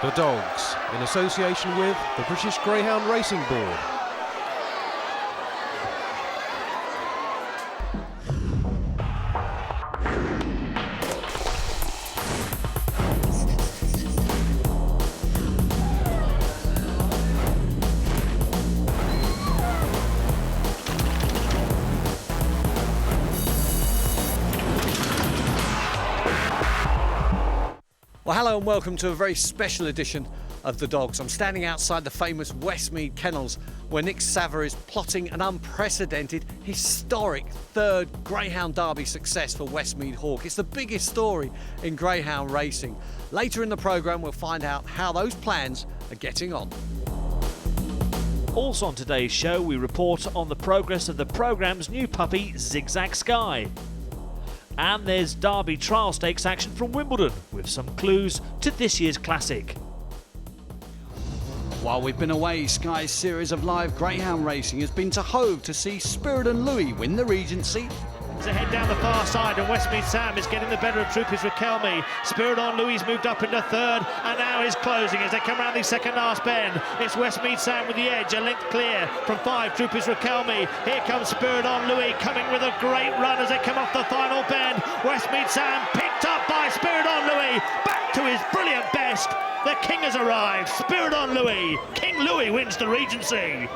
The Dogs, in association with the British Greyhound Racing Board. Well, hello and welcome to a very special edition of The Dogs. I'm standing outside the famous Westmead kennels where Nick Savva is plotting an unprecedented, historic third Greyhound Derby success for Westmead Hawk. It's the biggest story in greyhound racing. Later in the programme we'll find out how those plans are getting on. Also on today's show we report on the progress of the programme's new puppy ZIGZAG Sky. And there's Derby trial stakes action from Wimbledon with some clues to this year's classic. While we've been away, Sky's series of live greyhound racing has been to Hove to see Spirit and Louis win the Regency. It's a head down the far side and Westmead Sam is getting the better of Troopers Raquelme. Spirit on Louis moved up into third and now is closing as they come round the second last bend. It's Westmead Sam with the edge, a length clear from 5 Troopers Raquelme. Here comes Spirit on Louis coming with a great run as they come off the final bend. Westmead Sam picked up by Spirit on Louis, back to his brilliant best. The King has arrived, Spirit on Louis. King Louis wins the Regency.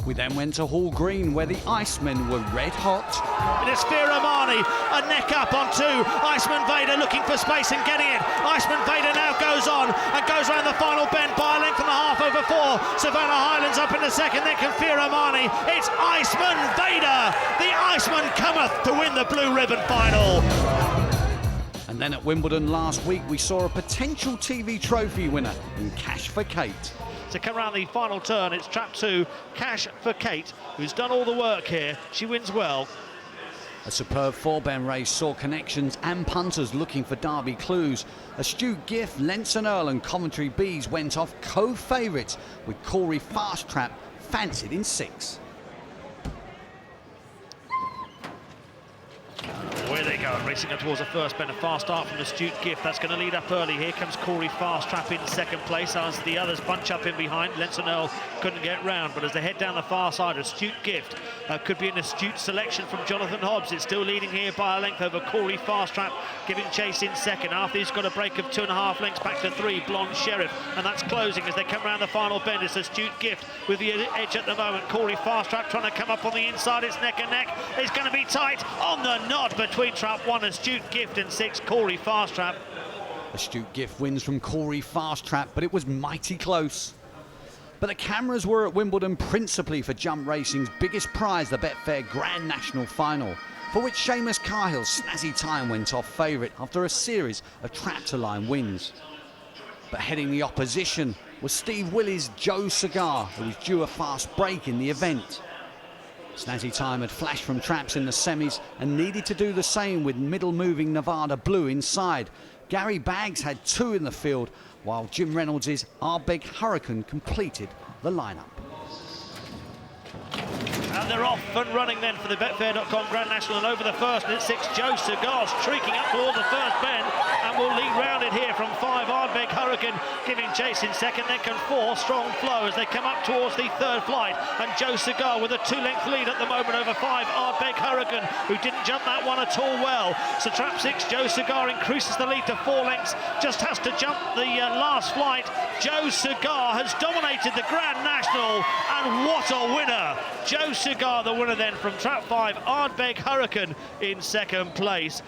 We then went to Hall Green where the Icemen were red hot. It is Fear Romani, a neck up on 2. Iceman Vader looking for space and getting it. Iceman Vader now goes on and goes around the final bend by a length and a half over 4. Savannah Highlands up in the second, then can Fear Romani. It's Iceman Vader. The Iceman cometh to win the blue ribbon final. And then at Wimbledon last week we saw a potential TV trophy winner in Cash for Kate. To come around the final turn, it's trap 2, Cash for Kate, who's done all the work here. She wins well. A superb 4-bend race saw connections and punters looking for Derby clues. Astute Gift, Lenson Earl and Coventry Bees went off co-favourites with Corey Fast Trap fancied in 6. Away they go, racing up towards the first bend, a fast start from Astute Gift. That's going to lead up early. Here comes Corey Fast Trap in second place as the others bunch up in behind. Lenson Earl couldn't get round, but as they head down the far side, Astute Gift could be an astute selection from Jonathan Hobbs. It's still leading here by a length over Corey Fast Trap, giving chase in second. After he's got a break of 2.5 lengths back to 3, Blonde Sheriff, and that's closing as they come around the final bend. It's Astute Gift with the edge at the moment. Corey Fast Trap trying to come up on the inside. It's neck and neck. It's going to be tight on the nod between trap 1, Astute Gift, and 6, Corey Fast Trap. Astute Gift wins from Corey Fast Trap, but it was mighty close. But the cameras were at Wimbledon principally for jump racing's biggest prize, the Betfair Grand National Final, for which Seamus Cahill's Snazzy Time went off favourite after a series of trap-to-line wins. But heading the opposition was Steve Willey's Joe Cigar, who was due a fast break in the event. Snazzy Time had flashed from traps in the semis and needed to do the same with middle-moving Nevada Blue inside. Gary Baggs had 2 in the field, while Jim Reynolds' Ardbeg Hurricane completed the lineup. And they're off and running then for the Betfair.com Grand National, and over the first, and it's 6, Joe Cigar streaking up toward the first bend and will lead round it here from 5, Ardbeg Hurricane giving chase in second, then can 4, Strong Flow as they come up towards the third flight, and Joe Cigar with a 2-length lead at the moment over 5, Ardbeg Hurricane, who didn't jump that one at all well. So trap 6, Joe Cigar increases the lead to 4 lengths, just has to jump the last flight. Joe Cigar has dominated the Grand National, and what a winner! Joe Cigar the winner then from trap 5, Ardbeg Hurricane in second place.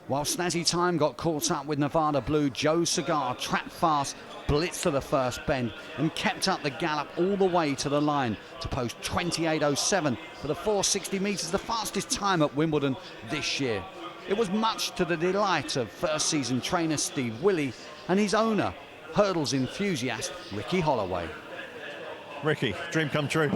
While Snazzy Time got caught up with Nevada Blue, Joe Cigar trapped fast, blitzed to the first bend and kept up the gallop all the way to the line to post 28.07 for the 460 metres, the fastest time at Wimbledon this year. It was much to the delight of first season trainer Steve Willey and his owner, hurdles enthusiast Ricky Holloway. Ricky, dream come true.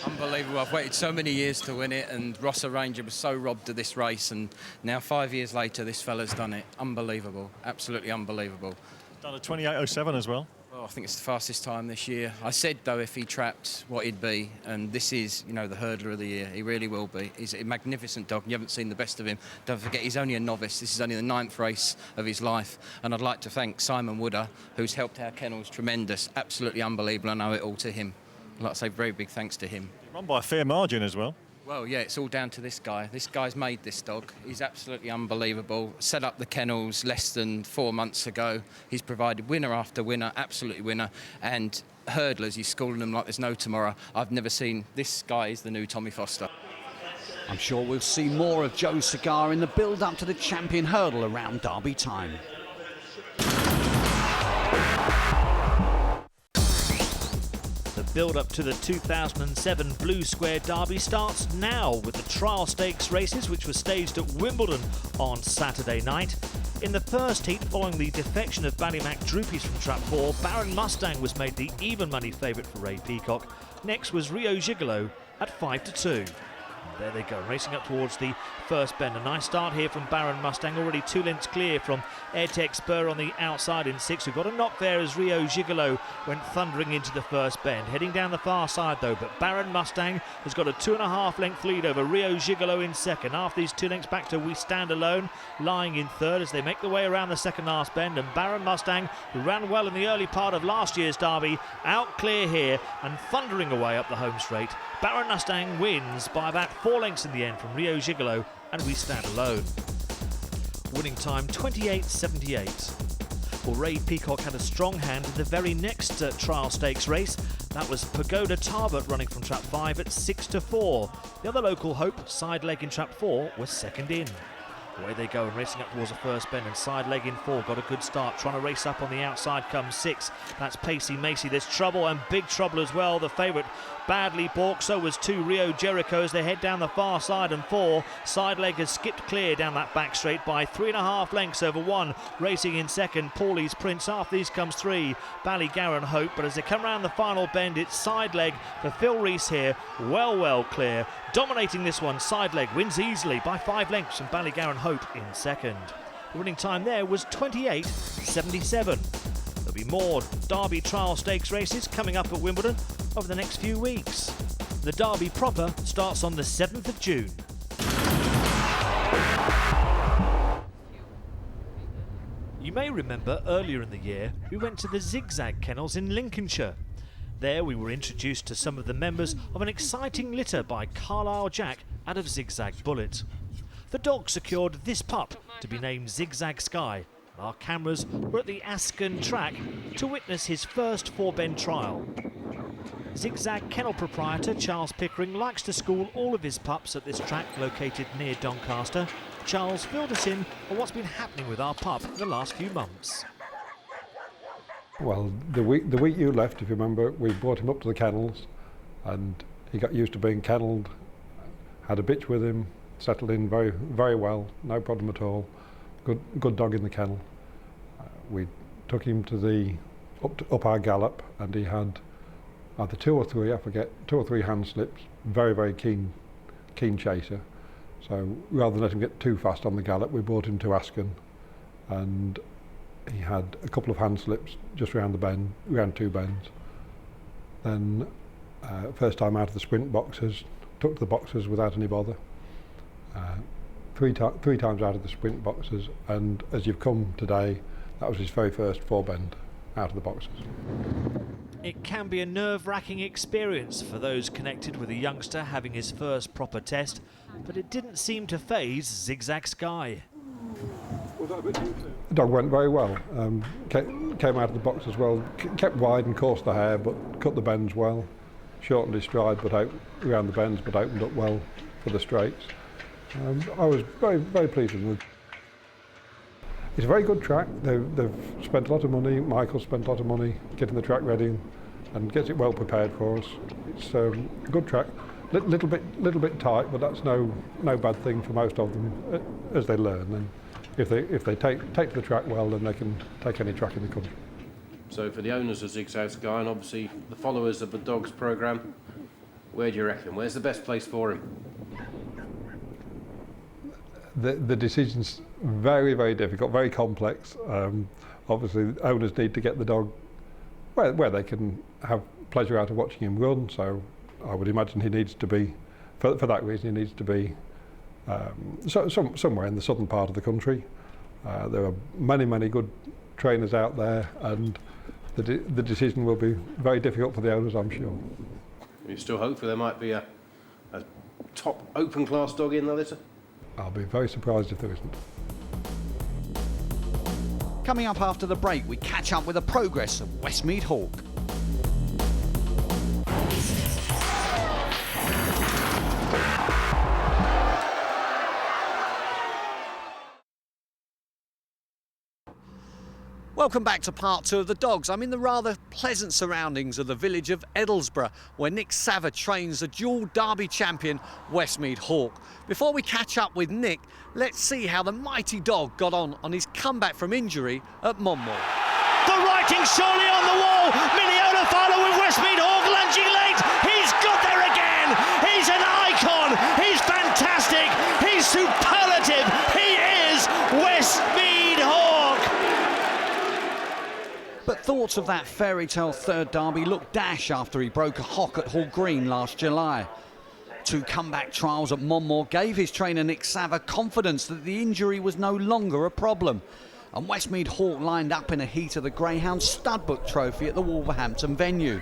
Unbelievable. I've waited so many years to win it, and Rossa Ranger was so robbed of this race, and now 5 years later this fella's done it. Unbelievable, absolutely unbelievable. Done a 28.07 as well. Oh, I think it's the fastest time this year. I said, though, if he trapped, what he'd be, and this is, you know, the hurdler of the year. He really will be. He's a magnificent dog, and you haven't seen the best of him. Don't forget, he's only a novice. This is only the 9th race of his life, and I'd like to thank Simon Wooder, who's helped our kennels tremendous, absolutely unbelievable. I owe it all to him. I'd like to say very big thanks to him. Run by a fair margin as well. Well, yeah, it's all down to this guy. This guy's made this dog. He's absolutely unbelievable. Set up the kennels less than 4 months ago. He's provided winner after winner, absolutely winner. And hurdlers, he's schooling them like there's no tomorrow. I've never seen... This guy is the new Tommy Foster. I'm sure we'll see more of Joe Cigar in the build-up to the champion hurdle around Derby time. The build-up to the 2007 Blue Square Derby starts now with the trial stakes races, which were staged at Wimbledon on Saturday night. In the first heat, following the defection of Ballymac Droopies from Trap 4, Baron Mustang was made the even money favourite for Ray Peacock. Next was Rio Gigolo at 5-2. There they go, racing up towards the first bend. A nice start here from Baron Mustang, already 2 lengths clear from AirTech Spur on the outside in 6th. We've got a knock there as Rio Gigolo went thundering into the first bend. Heading down the far side though, but Baron Mustang has got a 2.5 length lead over Rio Gigolo in 2nd. After these 2 lengths back to We Stand Alone, lying in 3rd as they make their way around the second last bend. And Baron Mustang, who ran well in the early part of last year's Derby, out clear here and thundering away up the home straight. Baron Mustang wins by about 4 lengths in the end from Rio Gigolo and We Stand Alone. Winning time 28.78. Well, Ray Peacock had a strong hand in the very next trial stakes race. That was Pagoda Tarbert running from Trap 5 at 6-4. The other local hope, Side Leg in Trap 4, was second in. Away they go and racing up towards the first bend, and Side Leg in 4 got a good start. Trying to race up on the outside comes 6. That's Pacey Macy. There's trouble, and big trouble as well. The favourite badly balked, so was 2 Rio Jericho as they head down the far side, and 4 Side Leg has skipped clear down that back straight by 3.5 lengths over 1. Racing in 2nd, Paulie's Prince. After these comes 3 Ballygarran Hope, but as they come round the final bend, it's Side Leg for Phil Rees here, well clear. Dominating this one, Side Leg wins easily by 5 lengths from Ballygarran Hope in 2nd. The winning time there was 28.77. There'll be more Derby trial stakes races coming up at Wimbledon over the next few weeks. The Derby proper starts on the 7th of June. You may remember earlier in the year we went to the ZIGZAG kennels in Lincolnshire. There we were introduced to some of the members of an exciting litter by Carlisle Jack out of ZIGZAG Bullet. The dog secured this pup to be named ZIGZAG Sky. Our cameras were at the ASKERN track to witness his first 4-bend trial. ZIGZAG kennel proprietor Charles Pickering likes to school all of his pups at this track located near Doncaster. Charles filled us in on what's been happening with our pup in the last few months. Well, the week you left, if you remember, we brought him up to the kennels and he got used to being kennelled, had a bitch with him, settled in very well, no problem at all. Good dog in the kennel. We took him to up our gallop, and he had either 2 or 3, I forget, 2 or 3 hand slips. Very keen chaser. So rather than let him get too fast on the gallop, we brought him to ASKERN, and he had a couple of hand slips just round the bend, round 2 bends. Then first time out of the sprint boxes, took to the boxes without any bother. 3 times out of the sprint boxes, and as you've come today, that was his very first 4-bend out of the boxes. It can be a nerve-wracking experience for those connected with a youngster having his first proper test, but it didn't seem to faze ZIGZAG Sky. The dog went very well, came out of the box as well, kept wide and coursed the hare, but cut the bends well, shortened his stride but around the bends, but opened up well for the straights. I was very pleased with him. It's a very good track. They've spent a lot of money. Michael spent a lot of money getting the track ready and gets it well prepared for us. It's a good track. Little bit tight, but that's no bad thing for most of them as they learn. And if they take to the track well, then they can take any track in the country. So for the owners of ZIGZAG Sky and obviously the followers of the Dogs programme, where do you reckon? Where's the best place for him? The decision's very difficult, very complex. Obviously, owners need to get the dog where they can have pleasure out of watching him run. So I would imagine he needs to be, for that reason, he needs to be somewhere in the southern part of the country. There are many good trainers out there, and the decision will be very difficult for the owners, I'm sure. You're still hopeful there might be a top open class dog in the litter? I'll be very surprised if there isn't. Coming up after the break, we catch up with the progress of Westmead Hawk. Welcome back to part 2 of the Dogs. I'm in the rather pleasant surroundings of the village of Edlesborough, where Nick Savard trains the dual Derby champion Westmead Hawk. Before we catch up with Nick, let's see how the mighty dog got on his comeback from injury at MONMORE. The writing surely on the wall. Mignogna follow with Westmead Hawk lunging late. He's got there again. He's an icon. He's fantastic. He's superlative. He is Westmead Hawk. But thoughts of that fairy tale third derby looked dash after he broke a hock at Hall Green last July. 2 comeback trials at MONMORE gave his trainer Nick Savard confidence that the injury was no longer a problem. And Westmead Hawk lined up in a heat of the Greyhound Studbook Trophy at the Wolverhampton venue.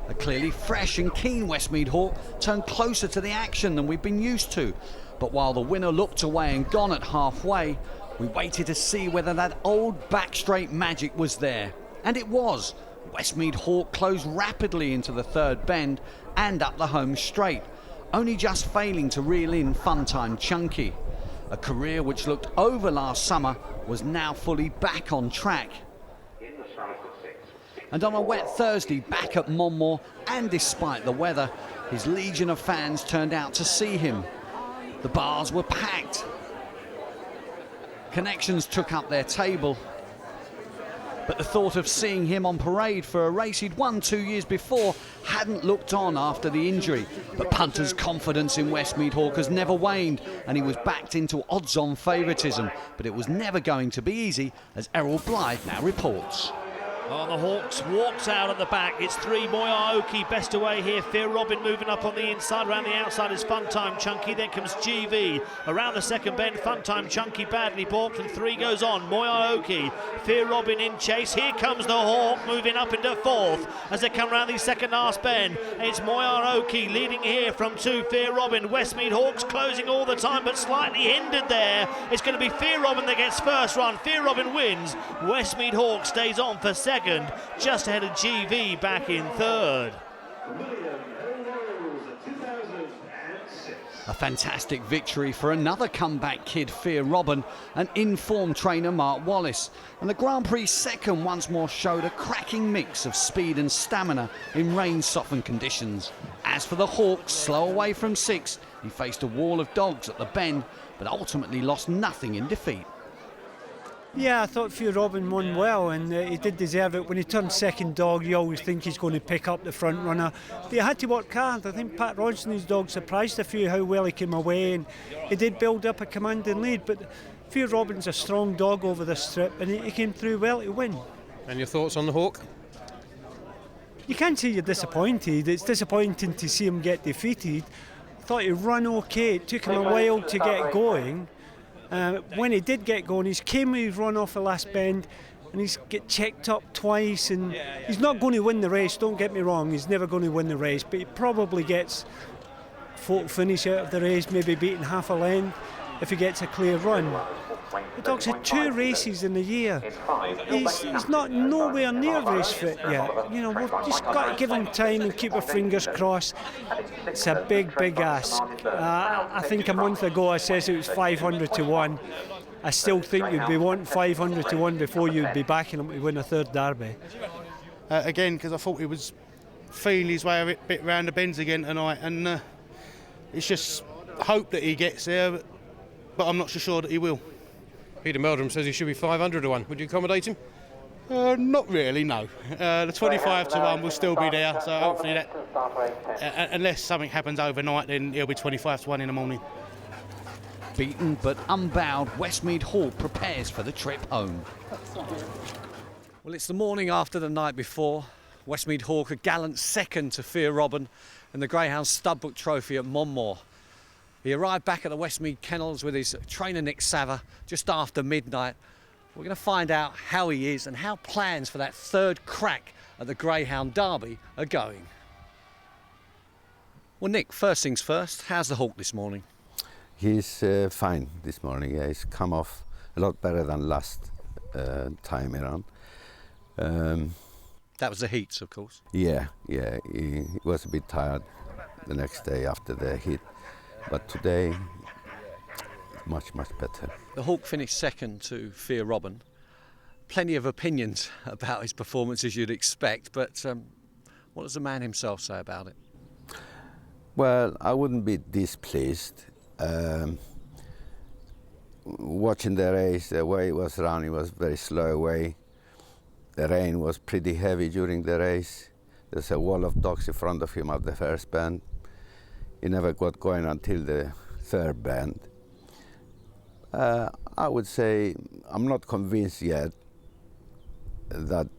A clearly fresh and keen Westmead Hawk turned closer to the action than we've been used to. But while the winner looked away and gone at halfway, we waited to see whether that old back straight magic was there. And it was. Westmead Hawk closed rapidly into the third bend and up the home straight, only just failing to reel in Funtime Chunky. A career which looked over last summer was now fully back on track. And on a wet Thursday back at MONMORE, and despite the weather, his legion of fans turned out to see him. The bars were packed. Connections took up their table. But the thought of seeing him on parade for a race he'd won 2 years before hadn't looked on after the injury. But punter's confidence in Westmead Hawk has never waned, and he was backed into odds-on favouritism. But it was never going to be easy, as Errol Blythe now reports. Oh, the Hawks walks out at the back. It's 3 Moyaoki best away here. Fear Robin moving up on the inside. Around the outside is Funtime Chunky. Then comes GV. Around the second bend, Funtime Chunky badly balked, and 3 goes on. Moyaoki, Fear Robin in chase. Here comes the Hawk moving up into 4th as they come round the second last bend. It's Moyaoki leading here from 2 Fear Robin. Westmead Hawks closing all the time but slightly hindered there. It's going to be Fear Robin that gets first run. Fear Robin wins. Westmead Hawk stays on for second, just ahead of GV back in third. A fantastic victory for another comeback kid, Fear Robin, and informed trainer Mark Wallace. And the Grand Prix second once more showed a cracking mix of speed and stamina in rain-softened conditions. As for the Hawks, slow away from 6, he faced a wall of dogs at the bend, but ultimately lost nothing in defeat. Yeah, I thought Fear Robin won well, and he did deserve it. When he turned second dog, you always think he's going to pick up the front runner. But he had to work hard. I think Pat Ronson's dog surprised a few how well he came away, and he did build up a commanding lead. But Fear Robin's a strong dog over this trip, and he came through well to win. And your thoughts on the Hawk? You can't say you're disappointed. It's disappointing to see him get defeated. I thought he ran okay. It took him a while to get going. When he did get going, he's came with his run off the last bend, and he's get checked up twice, and he's not going to win the race, don't get me wrong, he's never going to win the race, but he probably gets photo finish out of the race, maybe beating half a length if he gets a clear run. The dog's had 2 races in a year. He's not nowhere near race fit yet. You know, we've just got to give him time and keep our fingers crossed. It's a big ask. I think a month ago I said it was 500 to 1. I still think you'd be wanting 500 to 1 before you'd be backing him to win a third derby. Again, because I thought he was feeling his way a bit round the bends again tonight, and it's just hope that he gets there, but I'm not so sure that he will. Peter Meldrum says he should be 500 to 1. Would you accommodate him? Not really, no. The 25 to 1 will still be there, so hopefully that, unless something happens overnight, then he'll be 25 to 1 in the morning. Beaten but unbowed, Westmead Hall prepares for the trip home. Well, it's the morning after the night before, Westmead Hawk a gallant second to Fear Robin in the Greyhound Studbook Trophy at MONMORE. He arrived back at the Westmead Kennels with his trainer Nick Sava just after midnight. We're going to find out how he is and how plans for that third crack at the Greyhound Derby are going. Well, Nick, first things first, how's the Hawk this morning? He's fine this morning. Yeah, he's come off a lot better than last time around. That was the heats, of course. Yeah, he was a bit tired the next day after the heat, but today much better. The Hawk finished second to Fear Robin. Plenty of opinions about his performance, as you'd expect, but what does the man himself say about it? Well, I wouldn't be displeased. Watching the race, the way it was run, it was very slow way. The rain was pretty heavy during the race. There's a wall of dogs in front of him at the first bend. He never got going until the third bend. I would say I'm not convinced yet that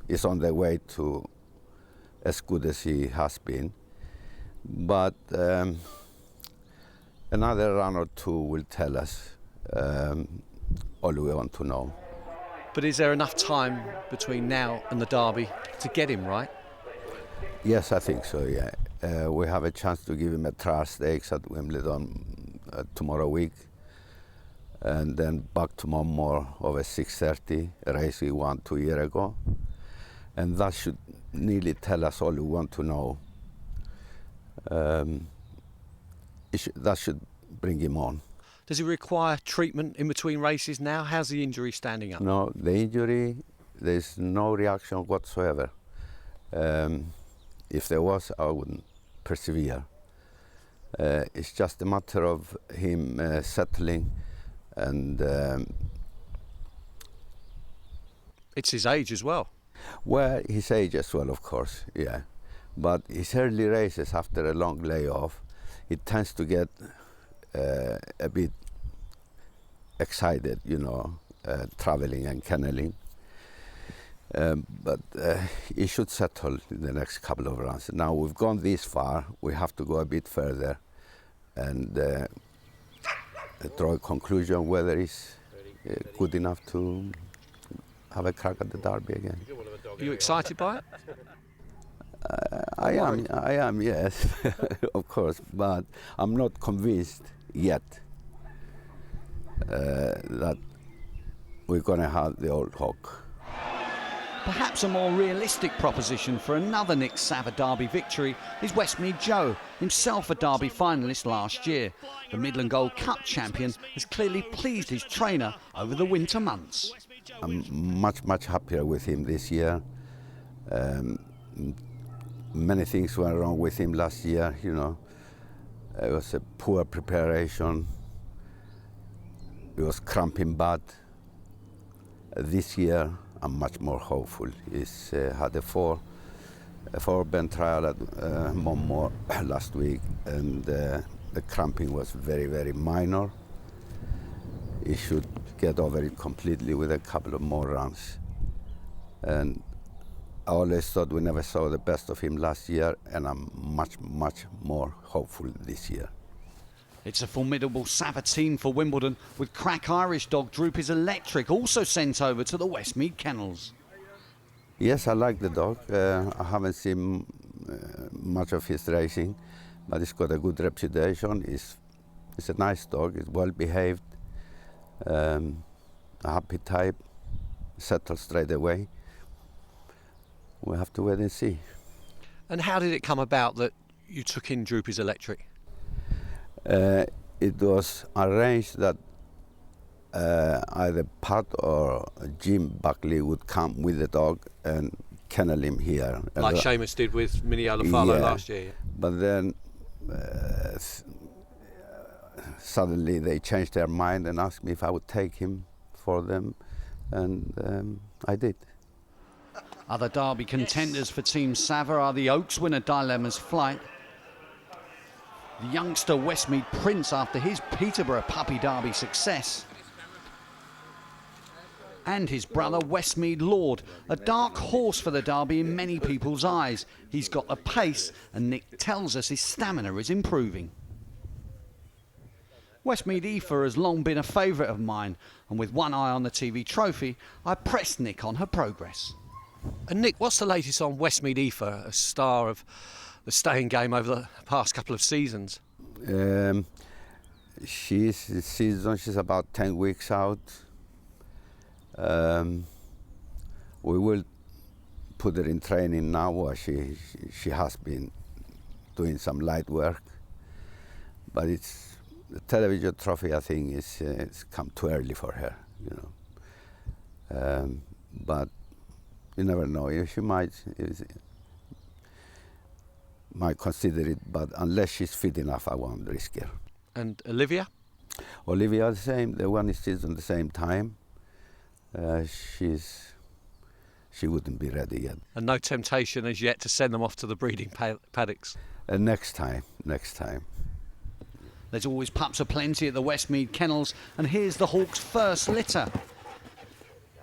he's on the way to as good as he has been. But another run or two will tell us all we want to know. But is there enough time between now and the Derby to get him right? Yes, I think so, yeah. We have a chance to give him a trial stakes at Wimbledon tomorrow week, and then back to MONMORE over 6:30, a race we won 2 years ago. And that should nearly tell us all we want to know. That should bring him on. Does he require treatment in between races now? How's the injury standing up? No, the injury, there's no reaction whatsoever. If there was, I wouldn't persevere. It's just a matter of him settling, and it's his age as well. Well, his age as well, of course, yeah. But his early races after a long layoff, he tends to get a bit excited, you know, traveling and kenneling. But he should settle in the next couple of runs. Now we've gone this far, we have to go a bit further and draw a conclusion whether he's good enough to have a crack at the Derby again. Are you excited by it? I am, yes, of course, but I'm not convinced yet that we're going to have the old Hawk. Perhaps a more realistic proposition for another Nick Sava Derby victory is Westmead Joe, himself a Derby finalist last year. The Midland Gold Cup champion has clearly pleased his trainer over the winter months. I'm much happier with him this year. Many things went wrong with him last year, you know. It was a poor preparation. It was cramping bad. This year, I'm much more hopeful. He's had a four-bend trial at MONMORE last week, and the cramping was very minor. He should get over it completely with a couple of more runs. And I always thought we never saw the best of him last year, and I'm much more hopeful this year. It's a formidable Sava team for Wimbledon, with crack Irish dog Droopy's Electric also sent over to the Westmead Kennels. Yes, I like the dog. I haven't seen much of his racing, but he's got a good reputation. He's a nice dog. He's well behaved, a happy type, settled straight away. We'll have to wait and see. And how did it come about that you took in Droopy's Electric? It was arranged that either Pat or Jim Buckley would come with the dog and kennel him here. Like Seamus did with Minneola Farlow last year. But then suddenly they changed their mind and asked me if I would take him for them, and I did. Other Derby contenders for Team Sava are the Oaks winner Dilemma's Flight, the youngster Westmead Prince after his Peterborough Puppy Derby success, and his brother Westmead Lord, a dark horse for the Derby in many people's eyes. He's got the pace, and Nick tells us his stamina is improving. Westmead Aoife has long been a favourite of mine, and with one eye on the TV trophy, I pressed Nick on her progress. And Nick, what's the latest on Westmead Aoife, a star of the staying game over the past couple of seasons? She's about 10 weeks out. We will put her in training now. She has been doing some light work, but it's the television trophy. I think it's come too early for her, you know. But you never know. She might consider it, but unless she's fit enough, I won't risk her. And Olivia? Olivia, the same. The one is on the same time. She wouldn't be ready yet. And no temptation as yet to send them off to the breeding paddocks? Next time. There's always pups aplenty at the Westmead kennels, and here's the Hawks' first litter.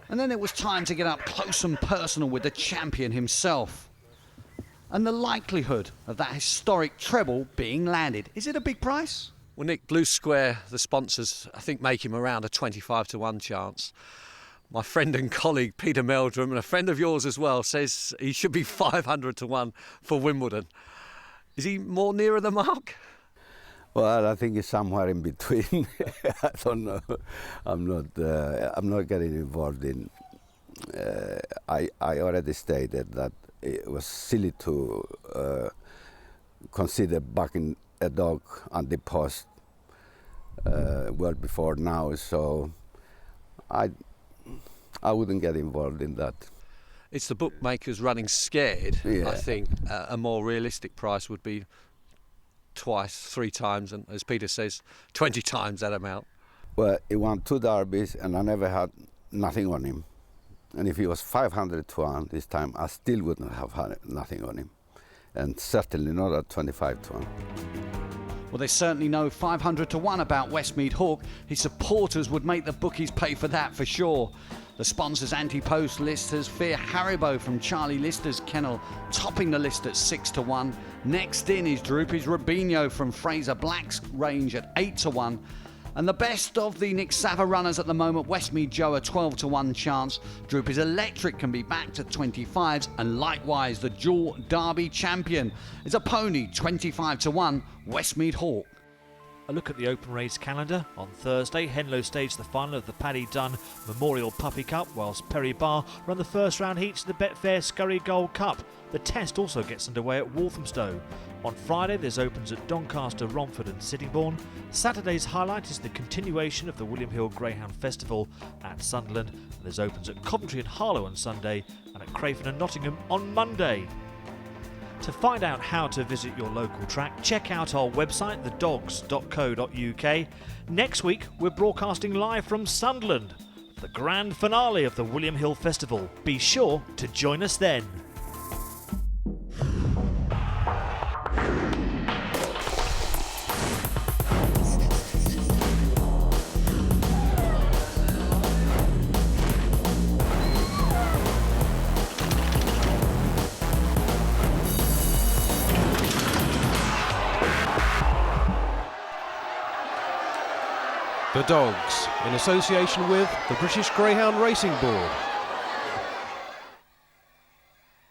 And then it was time to get up close and personal with the champion himself. And the likelihood of that historic treble being landed. Is it a big price? Well, Nick, Blue Square, the sponsors, I think make him around a 25 to 1 chance. My friend and colleague Peter Meldrum, and a friend of yours as well, says he should be 500 to 1 for Wimbledon. Is he more nearer the mark? Well, I think it's somewhere in between. I don't know. I'm not getting involved in. I already stated that it was silly to consider backing a dog on the post well before now. So I wouldn't get involved in that. It's the bookmakers running scared. Yeah. I think a more realistic price would be twice, 3 times, and as Peter says, 20 times that amount. Well, he won 2 derbies, and I never had nothing on him. And if he was 500 to 1 this time, I still wouldn't have had nothing on him, and certainly not at 25 to 1. Well, there's certainly no 500 to 1 about Westmead Hawk. His supporters would make the bookies pay for that for sure. The sponsors' anti-post list has Fear Haribo from Charlie Lister's kennel, topping the list at 6 to 1. Next in is Droopy's Rubinho from Fraser Black's range at 8 to 1. And the best of the Nick Sava runners at the moment, Westmead Joe, a 12 to 1 chance. Droopy's Electric can be backed at 25s, and likewise the dual Derby champion is a pony, 25 to 1, Westmead Hawk. A look at the open race calendar. On Thursday, Henlow staged the final of the Paddy Dunn Memorial Puppy Cup, whilst Perry Barr run the first round heats of the Betfair Scurry Gold Cup. The test also gets underway at Walthamstow. On Friday, there's opens at Doncaster, Romford and Sittingbourne. Saturday's highlight is the continuation of the William Hill Greyhound Festival at Sunderland. And there's opens at Coventry and Harlow on Sunday, and at Crayford and Nottingham on Monday. To find out how to visit your local track, check out our website, thedogs.co.uk. Next week, we're broadcasting live from Sunderland, the grand finale of the William Hill Festival. Be sure to join us then. The Dogs, in association with the British Greyhound Racing Board.